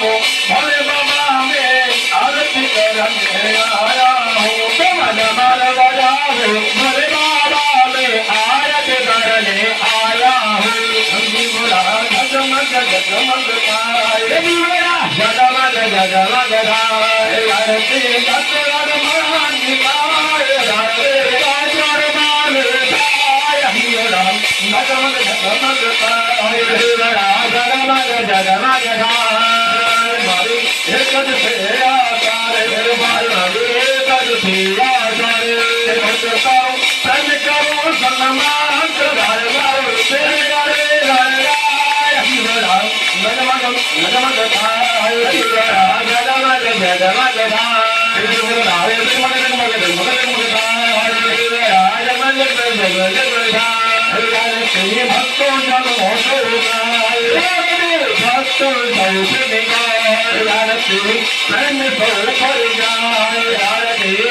भोले बाबा में आरती करने आया हूँ तो मन मन बजावे भोले बाबा में आरती करने आया हूँ बोला जगमग जगमग जगमग जगमग आरती कतर मान गाय जगमग जगमग जगमग मारी एक से आकार मारी एक से आकार प्रेम करो सन्मान गाय जगमग जगमग भक्तों जब भक्तों प्रेम पर जाए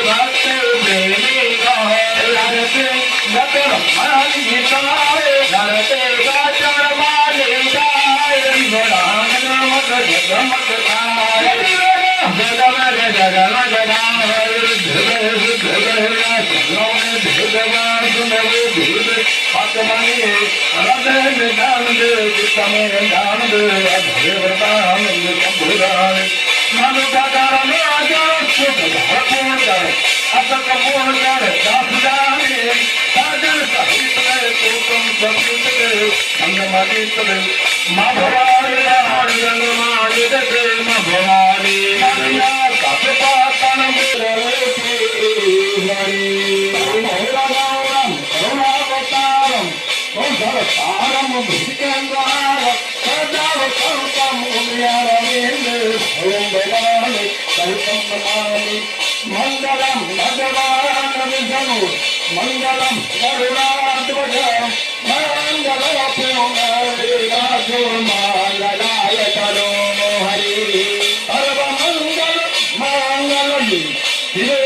भक्त प्रेमी मंगलम भगवान विष्णु मंगलम गरुड़ाध्वज मंगलाय करो हरि सर्व मंगल मंगल शिव